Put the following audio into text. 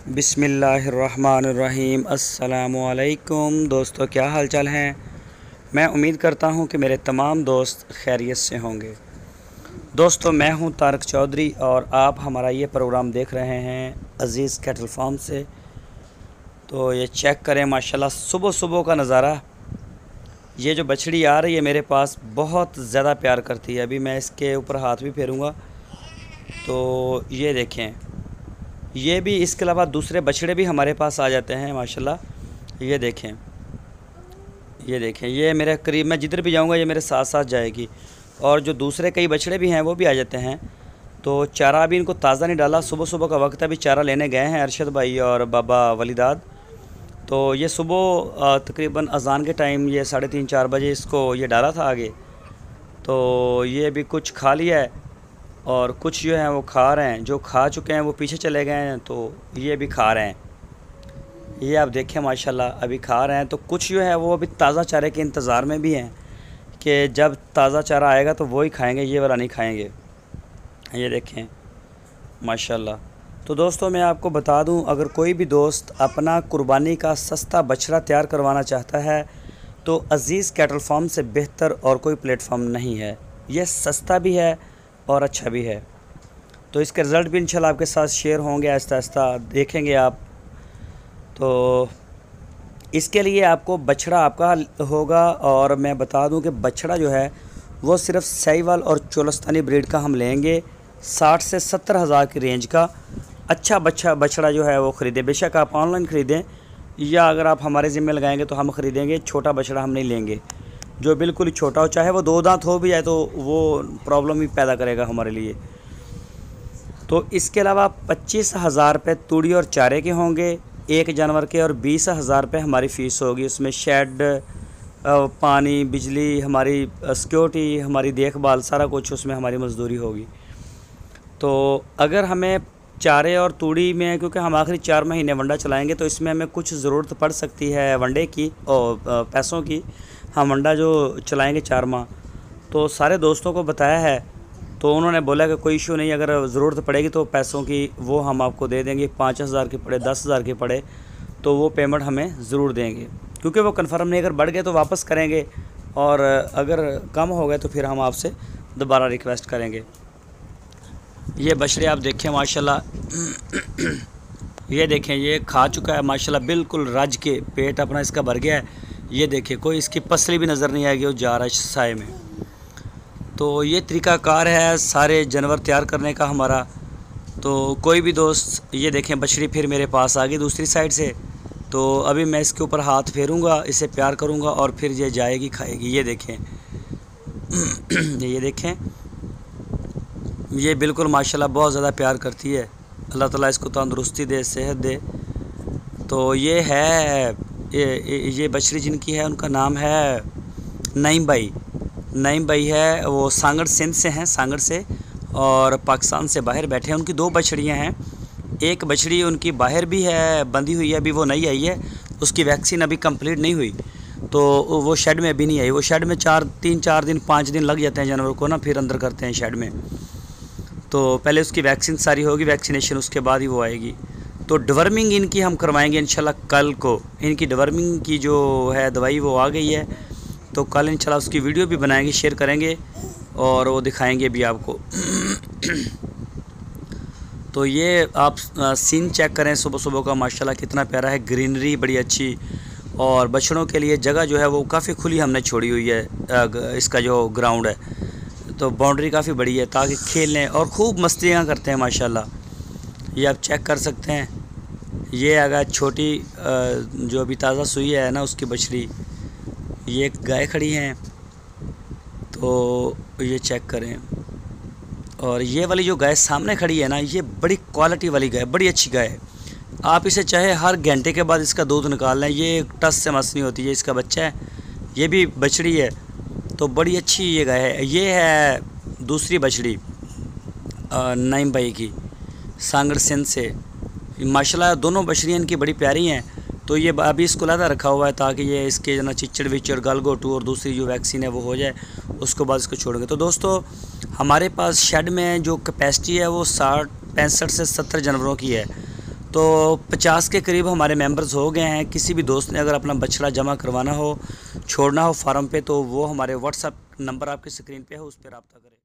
बिस्मिल्लाहिर्रहमानिर्रहीम। अस्सलामुअलैकुम दोस्तों, क्या हाल चाल हैं। मैं उम्मीद करता हूं कि मेरे तमाम दोस्त खैरियत से होंगे। दोस्तों, मैं हूं तारक चौधरी और आप हमारा ये प्रोग्राम देख रहे हैं अज़ीज़ कैटल फार्म से। तो ये चेक करें माशाल्लाह सुबह सुबह का नज़ारा। ये जो बछड़ी आ रही है मेरे पास बहुत ज़्यादा प्यार करती है। अभी मैं इसके ऊपर हाथ भी फेरूँगा तो ये देखें, ये भी, इसके अलावा दूसरे बछड़े भी हमारे पास आ जाते हैं माशाल्लाह। ये देखें, ये देखें, ये मेरे करीब, मैं जिधर भी जाऊंगा ये मेरे साथ साथ जाएगी। और जो दूसरे कई बछड़े भी हैं वो भी आ जाते हैं। तो चारा अभी इनको ताज़ा नहीं डाला, सुबह सुबह का वक्त है, अभी चारा लेने गए हैं अरशद भाई और बाबा वलीदाद। तो ये सुबह तकरीबन अज़ान के टाइम ये 3:30-4 बजे इसको ये डाला था आगे। तो ये भी कुछ खा लिया है और कुछ जो है वो खा रहे हैं। जो खा चुके हैं वो पीछे चले गए हैं, तो ये भी खा रहे हैं। ये आप देखें माशाल्लाह अभी खा रहे हैं। तो कुछ जो है वो अभी ताज़ा चारे के इंतज़ार में भी हैं कि जब ताज़ा चारा आएगा तो वो ही खाएंगे, ये वाला नहीं खाएंगे। ये देखें माशाल्लाह। तो दोस्तों, मैं आपको बता दूं, अगर कोई भी दोस्त अपना कुर्बानी का सस्ता बछड़ा तैयार करवाना चाहता है तो अज़ीज़ कैटल फार्म से बेहतर और कोई प्लेटफॉर्म नहीं है। ये सस्ता भी है और अच्छा भी है। तो इसके रिज़ल्ट भी इंशाल्लाह आपके साथ शेयर होंगे, आहिस्ता आहिस्ता देखेंगे आप। तो इसके लिए आपको बछड़ा आपका होगा। और मैं बता दूं कि बछड़ा जो है वो सिर्फ साहिवाल और चोलस्तानी ब्रीड का हम लेंगे। 60 से 70 हज़ार की रेंज का अच्छा बछड़ा जो है वो ख़रीदें। बेशक आप ऑनलाइन ख़रीदें या अगर आप हमारे ज़िम्मे लगाएंगे तो हम ख़रीदेंगे। छोटा बछड़ा हम नहीं लेंगे, जो बिल्कुल ही छोटा हो, चाहे वो 2 दांत हो भी जाए तो वो प्रॉब्लम ही पैदा करेगा हमारे लिए। तो इसके अलावा 25 हज़ार रुपये तूड़ी और चारे के होंगे एक जानवर के, और 20 हज़ार रुपये हमारी फ़ीस होगी। उसमें शेड, पानी, बिजली, हमारी सिक्योरिटी, हमारी देखभाल, सारा कुछ उसमें हमारी मजदूरी होगी। तो अगर हमें चारे और तूड़ी में, क्योंकि हम आखिरी 4 महीने वंडा चलाएंगे तो इसमें हमें कुछ ज़रूरत पड़ सकती है वंडे की और पैसों की। हम वंडा जो चलाएंगे 4 माह, तो सारे दोस्तों को बताया है तो उन्होंने बोला कि कोई इशू नहीं, अगर ज़रूरत पड़ेगी तो पैसों की वो हम आपको दे देंगे। 5,000 की पड़े, 10,000 की पड़े, तो वो पेमेंट हमें ज़रूर देंगे, क्योंकि वो कंफर्म नहीं, अगर बढ़ गए तो वापस करेंगे और अगर कम हो गए तो फिर हम आपसे दोबारा रिक्वेस्ट करेंगे। ये बछड़े आप देखें माशाल्लाह, ये देखें, ये खा चुका है माशाल्लाह, बिल्कुल रज के पेट अपना इसका भर गया है। ये देखिए, कोई इसकी पसली भी नज़र नहीं आएगी, वो जा रहा है साए में। तो ये तरीक़ाकार है सारे जानवर तैयार करने का हमारा। तो कोई भी दोस्त, ये देखें बछड़ी फिर मेरे पास आ गई दूसरी साइड से। तो अभी मैं इसके ऊपर हाथ फेरूँगा, इसे प्यार करूँगा और फिर ये जाएगी, खाएगी। ये देखें ये देखें, ये बिल्कुल माशाल्लाह बहुत ज़्यादा प्यार करती है। अल्लाह ताला इसको तंदुरुस्ती दे, सेहत दे। तो ये है ये बछड़ी जिनकी है उनका नाम है नईम भाई। नईम भाई है, वो सांगड़ सिंध से हैं, सांगड़ से, और पाकिस्तान से बाहर बैठे हैं। उनकी 2 बछड़ियाँ हैं। एक बछड़ी उनकी बाहर भी है, बंधी हुई है, अभी वो नई आई है, उसकी वैक्सीन अभी कंप्लीट नहीं हुई, तो वो शेड में अभी नहीं आई। वो शेड में 4 दिन 5 दिन लग जाते हैं जानवर को ना, फिर अंदर करते हैं शेड में। तो पहले उसकी वैक्सीन सारी होगी, वैक्सीनेशन, उसके बाद ही वो आएगी। तो डिवर्मिंग इनकी हम करवाएंगे इंशाल्लाह कल को। इनकी डिवर्मिंग की जो है दवाई वो आ गई है, तो कल इंशाल्लाह उसकी वीडियो भी बनाएंगे, शेयर करेंगे और वो दिखाएंगे भी आपको। तो ये आप सीन चेक करें सुबह सुबह का, माशाल्लाह कितना प्यारा है, ग्रीनरी बड़ी अच्छी। और बछड़ों के लिए जगह जो है वो काफ़ी खुली हमने छोड़ी हुई है। इसका जो ग्राउंड है तो बाउंड्री काफ़ी बड़ी है, ताकि खेलें और खूब मस्तियाँ करते हैं माशाल्लाह। ये आप चेक कर सकते हैं। ये अगर छोटी जो अभी ताज़ा सुई है ना उसकी बछड़ी, ये एक गाय खड़ी हैं, तो ये चेक करें। और ये वाली जो गाय सामने खड़ी है ना, ये बड़ी क्वालिटी वाली गाय, बड़ी अच्छी गाय है। आप इसे चाहे हर घंटे के बाद इसका दूध निकाल लें, ये टस से मस नहीं होती। ये इसका बच्चा है, ये भी बछड़ी है, तो बड़ी अच्छी ये गाय है। ये है दूसरी बछड़ी नईम भाई की, सांगड़ सिंध से। माशाल्लाह दोनों बछड़ियाँ इनकी बड़ी प्यारी हैं। तो ये अभी इसको लादा रखा हुआ है ताकि ये इसके जना चिचड़ विचड़, गलगोटू और दूसरी जो वैक्सीन है वो हो जाए, उसके बाद इसको छोड़ेंगे। तो दोस्तों, हमारे पास शेड में जो कैपेसिटी है वो 65 से 70 जानवरों की है। तो 50 के करीब हमारे मेंबर्स हो गए हैं। किसी भी दोस्त ने अगर अपना बछड़ा जमा करवाना हो, छोड़ना हो फार्म पे, तो वो हमारे व्हाट्सएप नंबर आपकी स्क्रीन पे है, उस पर रब्ता करें।